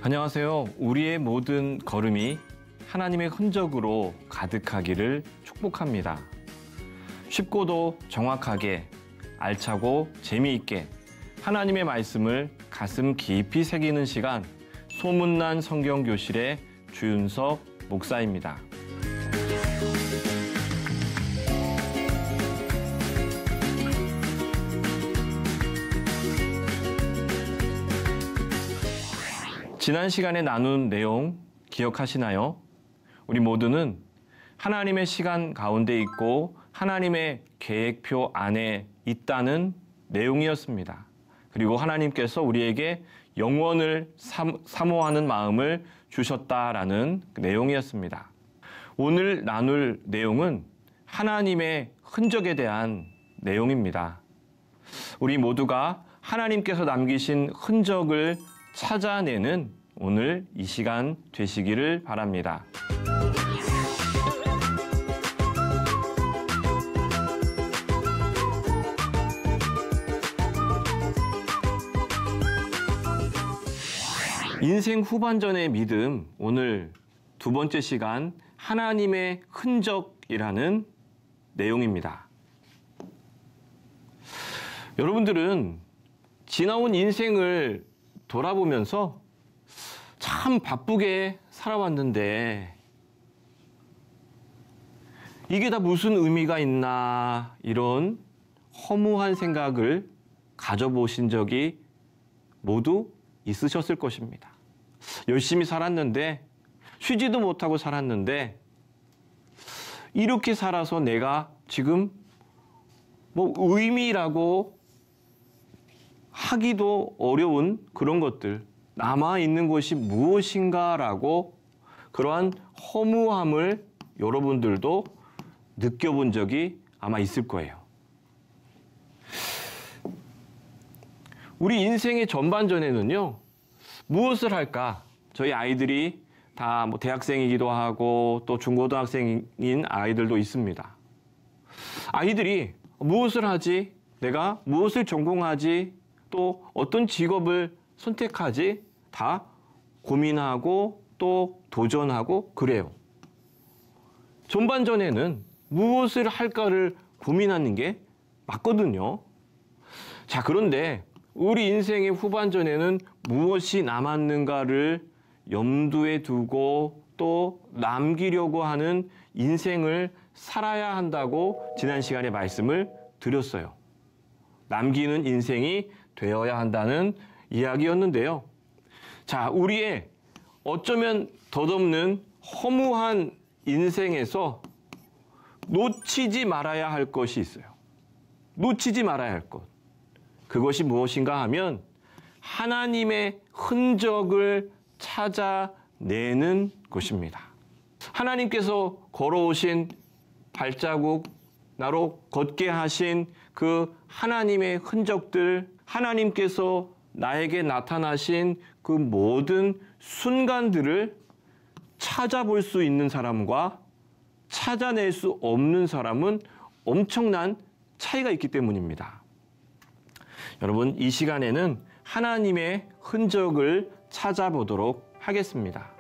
안녕하세요. 우리의 모든 걸음이 하나님의 흔적으로 가득하기를 축복합니다. 쉽고도 정확하게, 알차고 재미있게 하나님의 말씀을 가슴 깊이 새기는 시간, 소문난 성경교실의 주윤석 목사입니다. 지난 시간에 나눈 내용 기억하시나요? 우리 모두는 하나님의 시간 가운데 있고 하나님의 계획표 안에 있다는 내용이었습니다. 그리고 하나님께서 우리에게 영원을 사모하는 마음을 주셨다라는 내용이었습니다. 오늘 나눌 내용은 하나님의 흔적에 대한 내용입니다. 우리 모두가 하나님께서 남기신 흔적을 찾아내는 오늘 이 시간 되시기를 바랍니다. 인생 후반전의 믿음, 오늘 두 번째 시간 하나님의 흔적이라는 내용입니다. 여러분들은 지나온 인생을 돌아보면서 참 바쁘게 살아왔는데 이게 다 무슨 의미가 있나, 이런 허무한 생각을 가져보신 적이 모두 있으셨을 것입니다. 열심히 살았는데, 쉬지도 못하고 살았는데, 이렇게 살아서 내가 지금 의미라고 하기도 어려운 그런 것들, 남아있는 것이 무엇인가라고 그러한 허무함을 여러분들도 느껴본 적이 아마 있을 거예요. 우리 인생의 전반전에는요, 무엇을 할까? 저희 아이들이 다 대학생이기도 하고 또 중고등학생인 아이들도 있습니다. 아이들이 무엇을 하지? 내가 무엇을 전공하지? 또 어떤 직업을 선택하지? 다 고민하고 또 도전하고 그래요. 전반전에는 무엇을 할까를 고민하는 게 맞거든요. 자, 그런데 우리 인생의 후반전에는 무엇이 남았는가를 염두에 두고 또 남기려고 하는 인생을 살아야 한다고 지난 시간에 말씀을 드렸어요. 남기는 인생이 되어야 한다는 이야기였는데요. 자, 우리의 어쩌면 덧없는 허무한 인생에서 놓치지 말아야 할 것이 있어요. 놓치지 말아야 할 것. 그것이 무엇인가 하면 하나님의 흔적을 찾아내는 것입니다. 하나님께서 걸어오신 발자국, 나로 걷게 하신 그 하나님의 흔적들, 하나님께서 나에게 나타나신 그 모든 순간들을 찾아볼 수 있는 사람과 찾아낼 수 없는 사람은 엄청난 차이가 있기 때문입니다. 여러분, 이 시간에는 하나님의 흔적을 찾아보도록 하겠습니다.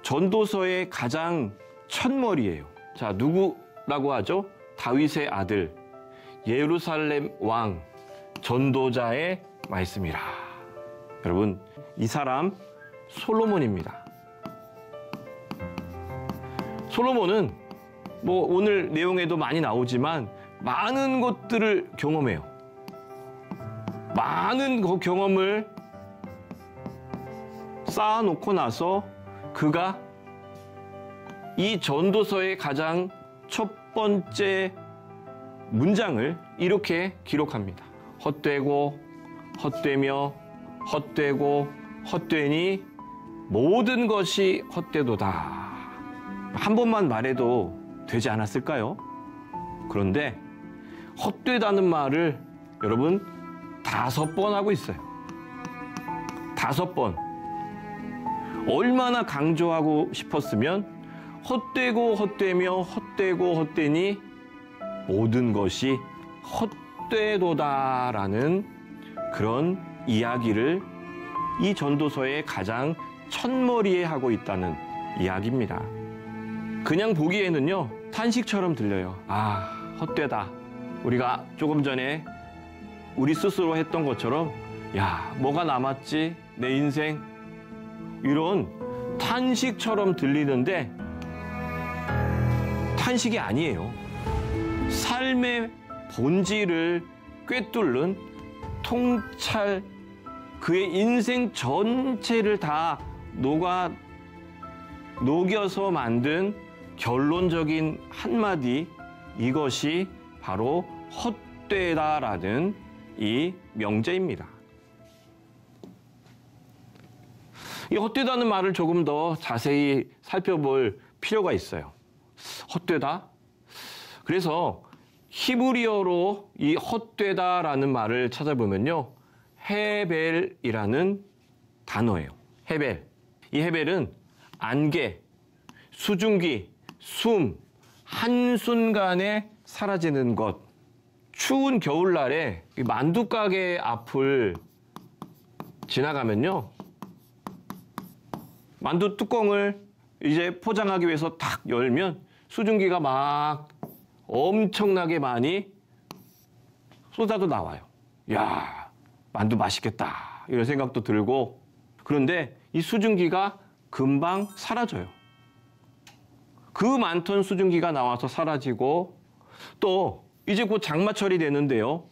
전도서의 가장 첫머리예요. 자, 누구라고 하죠? 다윗의 아들, 예루살렘 왕, 전도자의 말씀이라. 여러분, 이 사람 솔로몬입니다. 솔로몬은 오늘 내용에도 많이 나오지만 많은 것들을 경험해요. 많은 그 경험을 쌓아놓고 나서 그가 이 전도서의 가장 첫 번째 문장을 이렇게 기록합니다. 헛되고 헛되며 헛되고 헛되니 모든 것이 헛되도다. 한 번만 말해도 되지 않았을까요? 그런데 헛되다는 말을 여러분 5번 하고 있어요. 5번. 얼마나 강조하고 싶었으면 헛되고 헛되며 헛되고 헛되니 모든 것이 헛되도다라는 그런 이야기를 이 전도서의 가장 첫머리에 하고 있다는 이야기입니다. 그냥 보기에는요, 탄식처럼 들려요. 아, 헛되다. 우리가 조금 전에 우리 스스로 했던 것처럼, 야, 뭐가 남았지? 내 인생. 이런 탄식처럼 들리는데, 탄식이 아니에요. 삶의 본질을 꿰뚫는 통찰, 그의 인생 전체를 다 녹여서 만든 결론적인 한마디, 이것이 바로 헛되다라는 이 명제입니다. 이 헛되다는 말을 조금 더 자세히 살펴볼 필요가 있어요. 헛되다? 그래서 히브리어로 이 헛되다라는 말을 찾아보면요, 헤벨이라는 단어예요. 헤벨. 이 헤벨은 안개, 수증기, 숨, 한순간에 사라지는 것. 추운 겨울날에 만두가게 앞을 지나가면요, 만두 뚜껑을 이제 포장하기 위해서 탁 열면 수증기가 막 엄청나게 많이 쏟아져 나와요. 야, 만두 맛있겠다, 이런 생각도 들고. 그런데 이 수증기가 금방 사라져요. 그 많던 수증기가 나와서 사라지고, 또 이제 곧 장마철이 되는데요,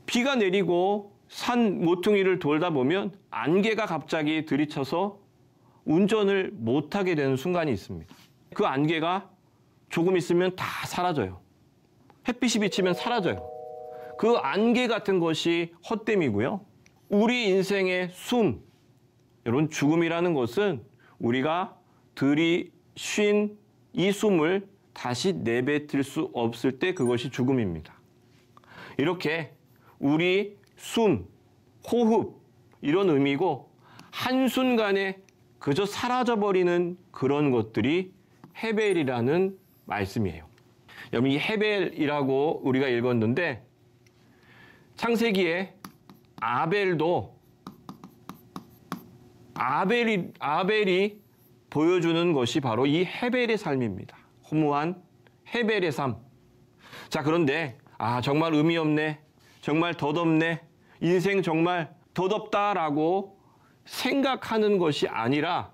비가 내리고 산 모퉁이를 돌다 보면 안개가 갑자기 들이쳐서 운전을 못하게 되는 순간이 있습니다. 그 안개가 조금 있으면 다 사라져요. 햇빛이 비치면 사라져요. 그 안개 같은 것이 헛됨이고요. 우리 인생의 숨, 이런 죽음이라는 것은 우리가 들이쉰 이 숨을 다시 내뱉을 수 없을 때 그것이 죽음입니다. 이렇게 우리 숨, 호흡, 이런 의미고, 한순간에 그저 사라져버리는 그런 것들이 헤벨이라는 말씀이에요. 여러분, 이 헤벨이라고 우리가 읽었는데, 창세기에 아벨이 보여주는 것이 바로 이 헤벨의 삶입니다. 허무한 헤벨의 삶. 자, 그런데 정말 의미 없네, 정말 덧없네, 인생 정말 덧없다라고 생각하는 것이 아니라,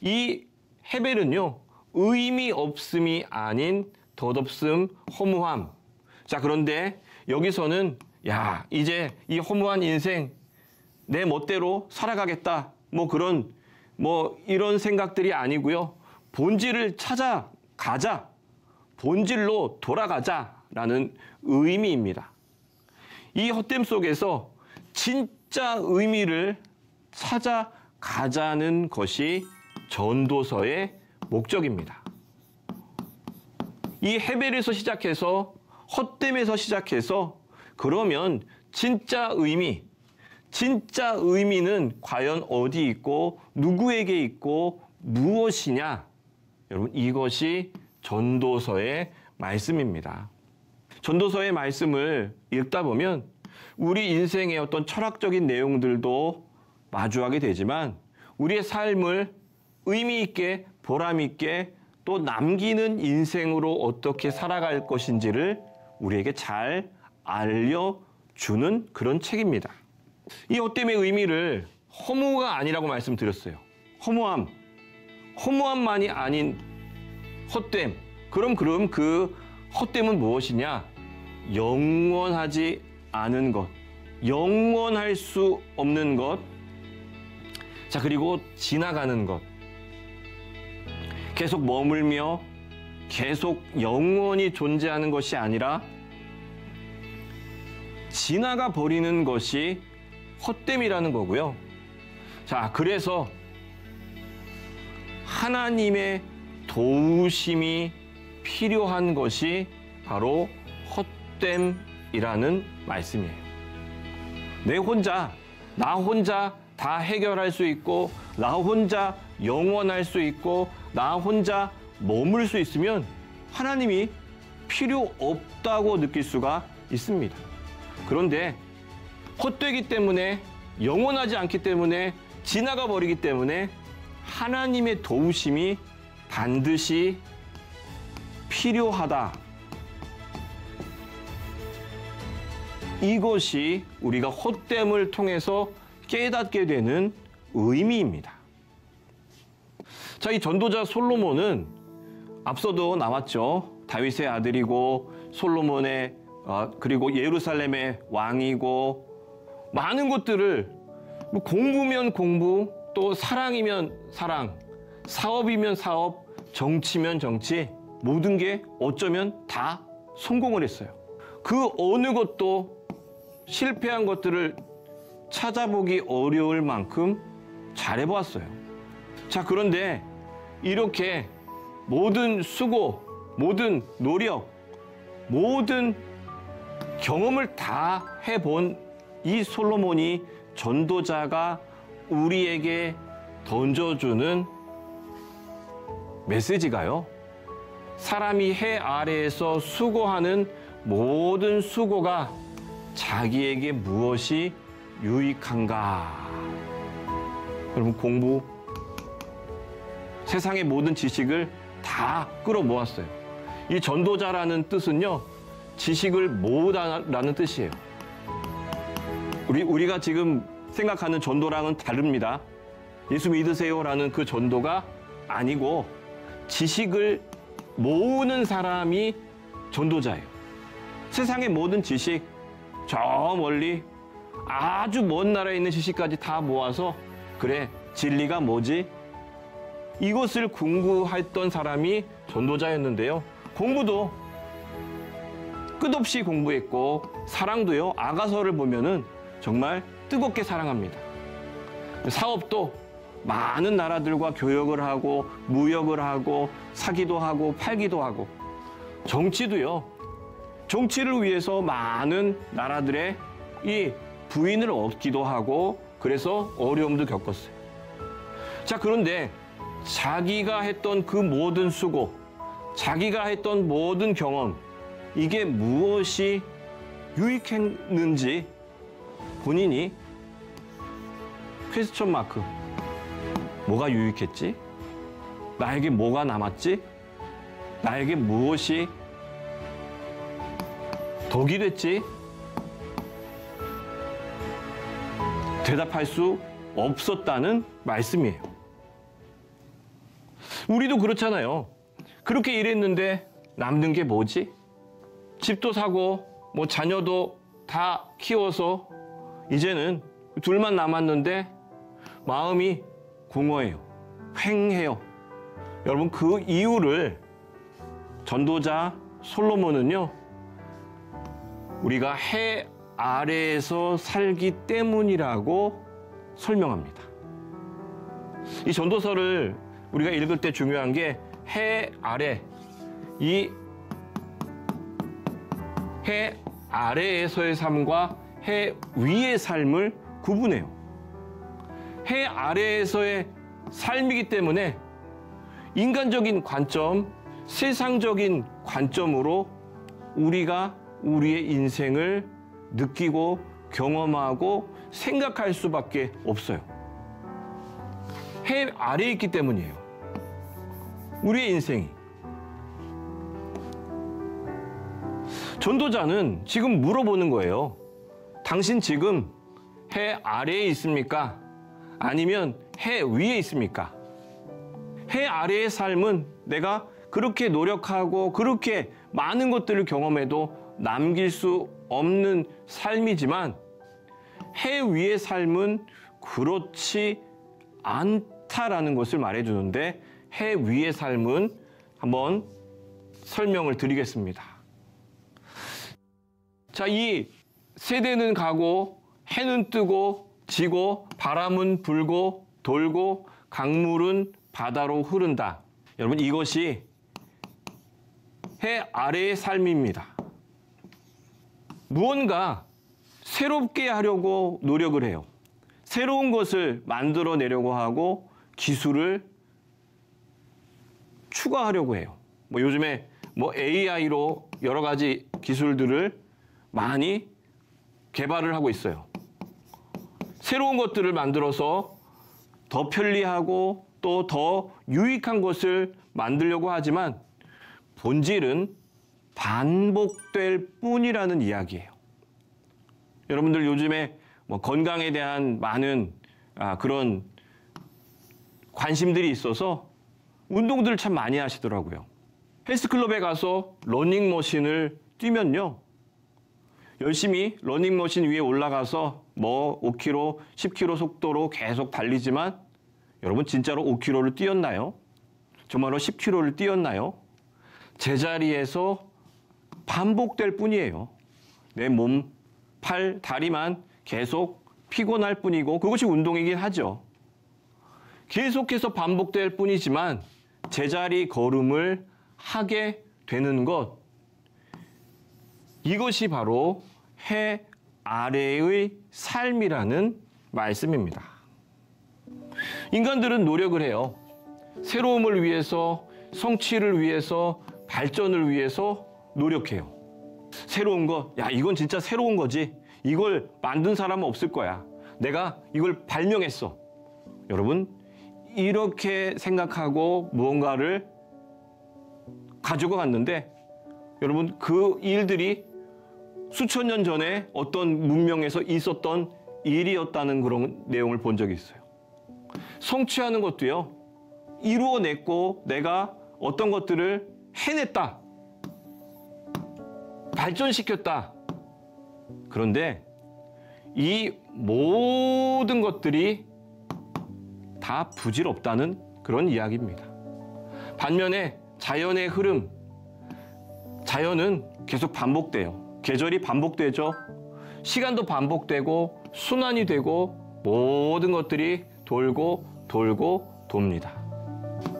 이 헤벨은요, 의미 없음이 아닌 덧없음, 허무함. 자, 그런데 여기서는 이제 이 허무한 인생 내 멋대로 살아가겠다, 이런 생각들이 아니고요, 본질을 찾아가자, 본질로 돌아가자라는 의미입니다. 이 헛됨 속에서 진짜 의미를 찾아가자는 것이 전도서의 목적입니다. 이 헤벨에서 시작해서, 헛됨에서 시작해서, 그러면 진짜 의미는 과연 어디 있고 누구에게 있고 무엇이냐? 여러분, 이것이 전도서의 말씀입니다. 전도서의 말씀을 읽다 보면 우리 인생의 어떤 철학적인 내용들도 마주하게 되지만, 우리의 삶을 의미 있게, 보람 있게, 또 남기는 인생으로 어떻게 살아갈 것인지를 우리에게 잘 알려주는 그런 책입니다. 이 헛됨의 의미를 허무가 아니라고 말씀드렸어요. 허무함만이 아닌 헛됨. 그럼 그 헛됨은 무엇이냐? 영원하지 않은 것, 영원할 수 없는 것, 자, 그리고 지나가는 것, 계속 머물며 계속 영원히 존재하는 것이 아니라 지나가 버리는 것이 헛됨이라는 거고요. 자, 그래서 하나님의 도우심이 필요한 것이 바로 헛됨이라는 말씀이에요. 나 혼자 다 해결할 수 있고, 나 혼자 영원할 수 있고, 나 혼자 머물 수 있으면 하나님이 필요 없다고 느낄 수가 있습니다. 그런데 헛되기 때문에, 영원하지 않기 때문에 지나가 버리기 때문에 하나님의 도우심이 반드시 필요하다. 이것이 우리가 헛됨을 통해서 깨닫게 되는 의미입니다. 자, 이 전도자 솔로몬은 앞서도 나왔죠. 다윗의 아들이고 솔로몬의 그리고 예루살렘의 왕이고 많은 것들을 공부면 공부, 또 사랑이면 사랑, 사업이면 사업, 정치면 정치, 모든 게 어쩌면 다 성공을 했어요. 그 어느 것도 실패한 것들을 찾아보기 어려울 만큼 잘해보았어요. 자, 그런데 이렇게 모든 수고, 모든 노력, 모든 경험을 다 해본 이 솔로몬이 전도자가 우리에게 던져주는 메시지가요, 사람이 해 아래에서 수고하는 모든 수고가 자기에게 무엇이 유익한가? 여러분, 공부, 세상의 모든 지식을 다 끌어모았어요. 이 전도자라는 뜻은요, 지식을 모으다라는 뜻이에요. 우리가 지금 생각하는 전도랑은 다릅니다. 예수 믿으세요라는 그 전도가 아니고 지식을 모으는 사람이 전도자예요. 세상의 모든 지식, 저 멀리 아주 먼 나라에 있는 지식까지 다 모아서 그래, 진리가 뭐지? 이것을 궁구했던 사람이 전도자였는데요. 공부도 끝없이 공부했고 사랑도요, 아가서를 보면은 정말 뜨겁게 사랑합니다. 사업도 많은 나라들과 교역을 하고 무역을 하고 사기도 하고 팔기도 하고, 정치도요, 정치를 위해서 많은 나라들의 이 부인을 얻기도 하고 그래서 어려움도 겪었어요. 자, 그런데 자기가 했던 그 모든 수고, 자기가 했던 모든 경험, 이게 무엇이 유익했는지 본인이 퀘스천 마크, 뭐가 유익했지? 나에게 뭐가 남았지? 나에게 무엇이 덕이 됐지? 대답할 수 없었다는 말씀이에요. 우리도 그렇잖아요. 그렇게 일했는데 남는 게 뭐지? 집도 사고 뭐 자녀도 다 키워서 이제는 둘만 남았는데 마음이 공허해요. 횡해요. 여러분, 그 이유를 전도자 솔로몬은요, 우리가 해 아래에서 살기 때문이라고 설명합니다. 이 전도서를 우리가 읽을 때 중요한 게 해 아래, 이 해 아래에서의 삶과 해 위의 삶을 구분해요. 해 아래에서의 삶이기 때문에 인간적인 관점, 세상적인 관점으로 우리가 우리의 인생을 느끼고 경험하고 생각할 수밖에 없어요. 해 아래에 있기 때문이에요. 우리의 인생이. 전도자는 지금 물어보는 거예요. 당신 지금 해 아래에 있습니까? 아니면 해 위에 있습니까? 해 아래의 삶은 내가 그렇게 노력하고 그렇게 많은 것들을 경험해도 남길 수 없는 삶이지만, 해 위의 삶은 그렇지 않다라는 것을 말해주는데, 해 위의 삶은 한번 설명을 드리겠습니다. 자, 이 세대는 가고 해는 뜨고 지고 바람은 불고 돌고 강물은 바다로 흐른다. 여러분, 이것이 해 아래의 삶입니다. 무언가 새롭게 하려고 노력을 해요. 새로운 것을 만들어내려고 하고 기술을 추가하려고 해요. 요즘에 AI로 여러 가지 기술들을 많이 개발을 하고 있어요. 새로운 것들을 만들어서 더 편리하고 또 더 유익한 것을 만들려고 하지만 본질은 반복될 뿐이라는 이야기예요. 여러분들 요즘에 뭐 건강에 대한 많은 그런 관심들이 있어서 운동들을 참 많이 하시더라고요. 헬스클럽에 가서 러닝머신을 뛰면요, 열심히 러닝머신 위에 올라가서 뭐 5km, 10km 속도로 계속 달리지만 여러분 진짜로 5km를 뛰었나요? 정말로 10km를 뛰었나요? 제자리에서 반복될 뿐이에요. 내 몸, 팔, 다리만 계속 피곤할 뿐이고 그것이 운동이긴 하죠. 계속해서 반복될 뿐이지만 제자리 걸음을 하게 되는 것, 이것이 바로 해 아래의 삶이라는 말씀입니다. 인간들은 노력을 해요. 새로움을 위해서, 성취를 위해서, 발전을 위해서 노력해요. 새로운 거, 야, 이건 진짜 새로운 거지. 이걸 만든 사람은 없을 거야. 내가 이걸 발명했어. 여러분, 이렇게 생각하고 무언가를 가지고 갔는데, 여러분, 그 일들이 수천 년 전에 어떤 문명에서 있었던 일이었다는 그런 내용을 본 적이 있어요. 성취하는 것도요, 이루어냈고 내가 어떤 것들을 해냈다, 발전시켰다. 그런데 이 모든 것들이 다 부질없다는 그런 이야기입니다. 반면에 자연의 흐름, 자연은 계속 반복돼요. 계절이 반복되죠. 시간도 반복되고 순환이 되고 모든 것들이 돌고 돌고 돕니다.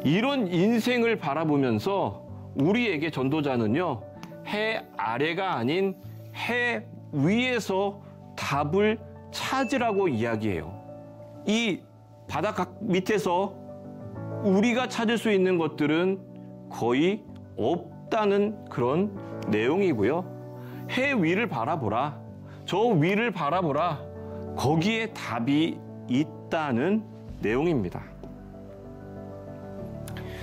이런 인생을 바라보면서 우리에게 전도자는요, 해 아래가 아닌 해 위에서 답을 찾으라고 이야기해요. 이 바닷가 밑에서 우리가 찾을 수 있는 것들은 거의 없다는 그런 내용이고요. 해 위를 바라보라. 저 위를 바라보라. 거기에 답이 있다는 내용입니다.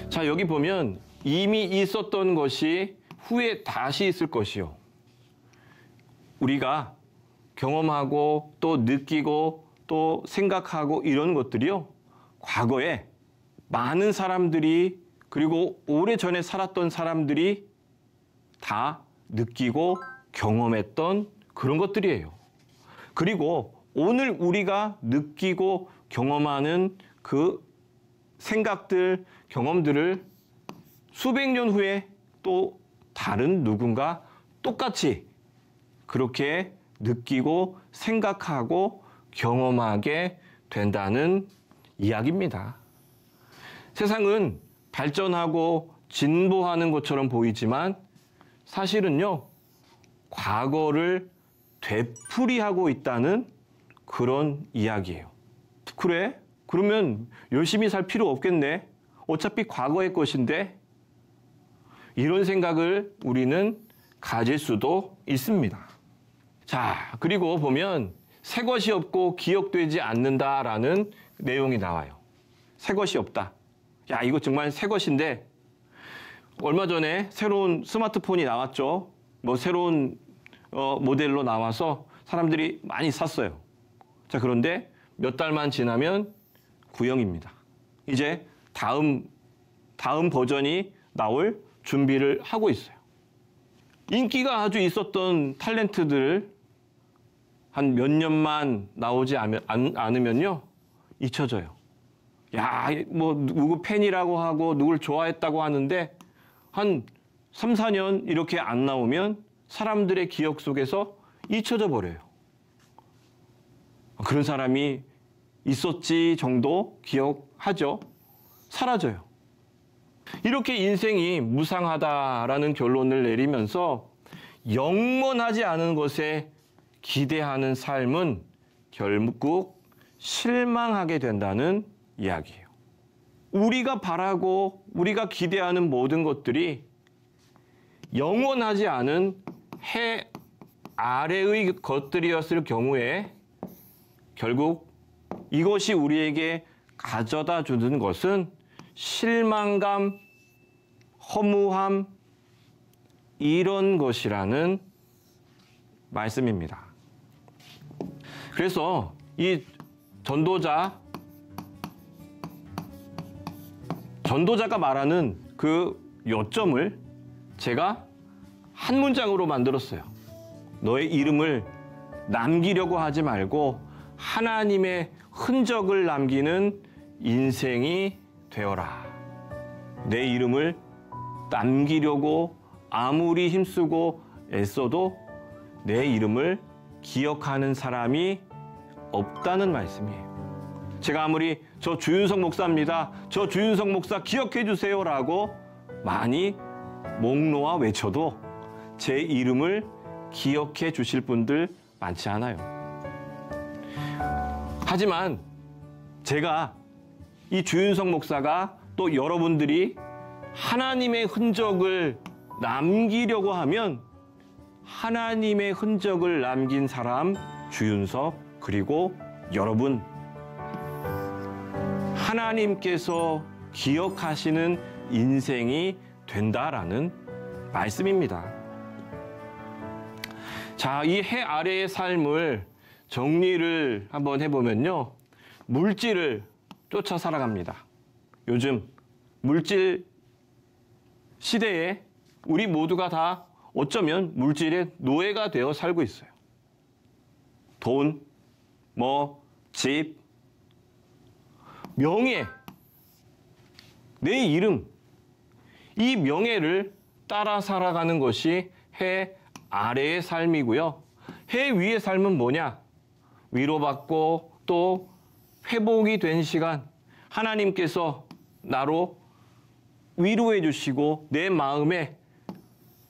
자, 여기 보면 이미 있었던 것이 후에 다시 있을 것이요. 우리가 경험하고 또 느끼고 또 생각하고 이런 것들이요, 과거에 많은 사람들이, 그리고 오래전에 살았던 사람들이 다 느끼고 경험했던 그런 것들이에요. 그리고 오늘 우리가 느끼고 경험하는 그 생각들, 경험들을 수백 년 후에 또 다른 누군가 똑같이 그렇게 느끼고 생각하고 경험하게 된다는 이야기입니다. 세상은 발전하고 진보하는 것처럼 보이지만 사실은요, 과거를 되풀이하고 있다는 그런 이야기예요. 그래? 그러면 열심히 살 필요 없겠네. 어차피 과거의 것인데. 이런 생각을 우리는 가질 수도 있습니다. 자, 그리고 보면 새 것이 없고 기억되지 않는다라는 내용이 나와요. 새 것이 없다. 야, 이거 정말 새 것인데 얼마 전에 새로운 스마트폰이 나왔죠. 뭐 새로운 모델로 나와서 사람들이 많이 샀어요. 자, 그런데 몇 달만 지나면 구형입니다. 이제 다음 버전이 나올 준비를 하고 있어요. 인기가 아주 있었던 탤런트들 한 몇 년만 나오지 않으면요, 잊혀져요. 야, 뭐 누구 팬이라고 하고 누굴 좋아했다고 하는데 한 3, 4년 이렇게 안 나오면 사람들의 기억 속에서 잊혀져 버려요. 그런 사람이 있었지 정도 기억하죠. 사라져요. 이렇게 인생이 무상하다라는 결론을 내리면서 영원하지 않은 것에 기대하는 삶은 결국 실망하게 된다는 이야기예요. 우리가 바라고 우리가 기대하는 모든 것들이 영원하지 않은 해 아래의 것들이었을 경우에 결국 이것이 우리에게 가져다 주는 것은 실망감, 허무함, 이런 것이라는 말씀입니다. 그래서 이 전도자가 말하는 그 요점을 제가 한 문장으로 만들었어요. 너의 이름을 남기려고 하지 말고 하나님의 흔적을 남기는 인생이 되어라. 내 이름을 남기려고 아무리 힘쓰고 애써도 내 이름을 기억하는 사람이 없다는 말씀이에요. 제가 아무리 저 주윤석 목사입니다. 저 주윤석 목사 기억해 주세요라고 많이 목 놓아 외쳐도 제 이름을 기억해 주실 분들 많지 않아요. 하지만 제가 이 주윤석 목사가 또 여러분들이 하나님의 흔적을 남기려고 하면 하나님의 흔적을 남긴 사람 주윤석 그리고 여러분 하나님께서 기억하시는 인생이 된다라는 말씀입니다. 자, 이 해 아래의 삶을 정리를 한번 해보면요. 물질을 쫓아 살아갑니다. 요즘 물질 시대에 우리 모두가 다 어쩌면 물질의 노예가 되어 살고 있어요. 돈, 집, 명예, 내 이름, 이 명예를 따라 살아가는 것이 해 아래의 삶이고요. 해 위의 삶은 뭐냐? 위로받고 또 회복이 된 시간, 하나님께서 나로 위로해 주시고 내 마음에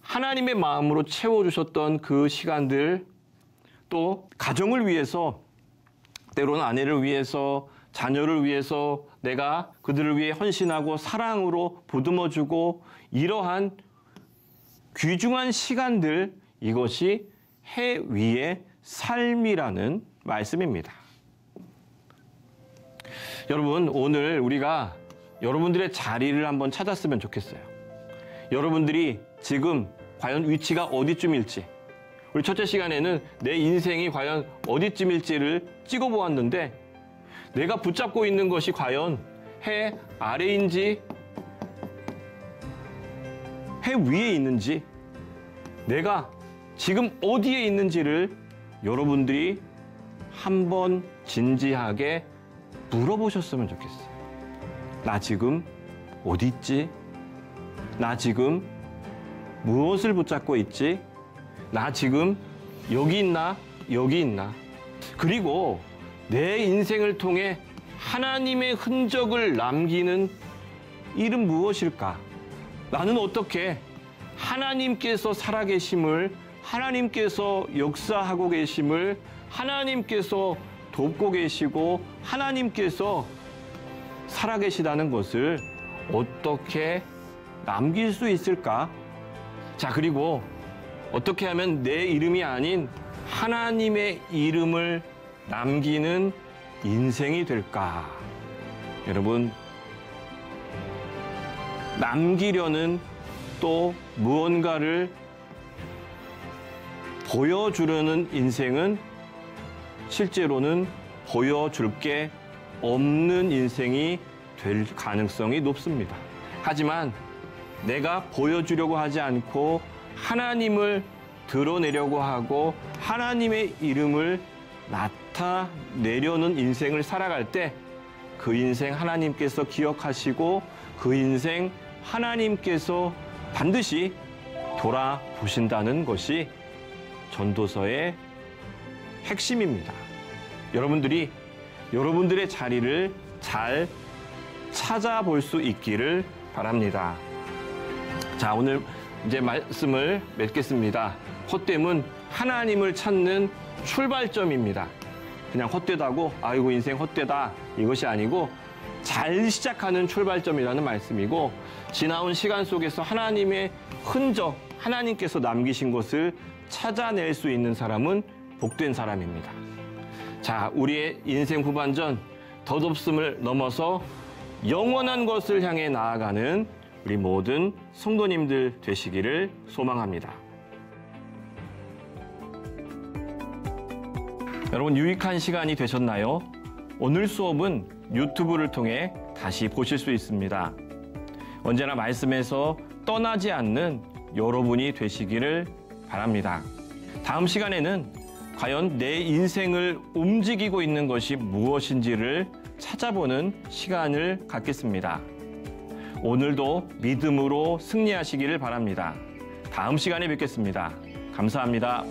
하나님의 마음으로 채워주셨던 그 시간들, 또 가정을 위해서, 때로는 아내를 위해서, 자녀를 위해서 내가 그들을 위해 헌신하고 사랑으로 보듬어주고 이러한 귀중한 시간들, 이것이 해 위의 삶이라는 말씀입니다. 여러분, 오늘 우리가 여러분들의 자리를 한번 찾았으면 좋겠어요. 여러분들이 지금 과연 위치가 어디쯤일지, 우리 첫째 시간에는 내 인생이 과연 어디쯤일지를 찍어보았는데 내가 붙잡고 있는 것이 과연 해 아래인지 해 위에 있는지, 내가 지금 어디에 있는지를 여러분들이 한번 진지하게 물어보셨으면 좋겠어요. 나 지금 어디 있지? 나 지금 무엇을 붙잡고 있지? 나 지금 여기 있나? 여기 있나? 그리고 내 인생을 통해 하나님의 흔적을 남기는 일은 무엇일까? 나는 어떻게 하나님께서 살아계심을, 하나님께서 역사하고 계심을, 하나님께서 돕고 계시고 하나님께서 살아계시다는 것을 어떻게 남길 수 있을까? 자, 그리고 어떻게 하면 내 이름이 아닌 하나님의 이름을 남기는 인생이 될까? 여러분, 남기려는 또 무언가를 보여주려는 인생은 실제로는 보여줄 게 없는 인생이 될 가능성이 높습니다. 하지만 내가 보여주려고 하지 않고 하나님을 드러내려고 하고 하나님의 이름을 나타내려는 인생을 살아갈 때 그 인생 하나님께서 기억하시고 그 인생 하나님께서 반드시 돌아보신다는 것이 전도서의 핵심입니다. 여러분들이 여러분들의 자리를 잘 찾아볼 수 있기를 바랍니다. 자, 오늘 이제 말씀을 맺겠습니다. 헛됨은 하나님을 찾는 출발점입니다. 그냥 헛되다고 아이고 인생 헛되다 이것이 아니고 잘 시작하는 출발점이라는 말씀이고, 지나온 시간 속에서 하나님의 흔적, 하나님께서 남기신 것을 찾아낼 수 있는 사람은 복된 사람입니다. 자, 우리의 인생 후반전 덧없음을 넘어서 영원한 것을 향해 나아가는 우리 모든 성도님들 되시기를 소망합니다. 여러분, 유익한 시간이 되셨나요? 오늘 수업은 유튜브를 통해 다시 보실 수 있습니다. 언제나 말씀에서 떠나지 않는 여러분이 되시기를 바랍니다. 다음 시간에는 과연 내 인생을 움직이고 있는 것이 무엇인지를 찾아보는 시간을 갖겠습니다. 오늘도 믿음으로 승리하시기를 바랍니다. 다음 시간에 뵙겠습니다. 감사합니다.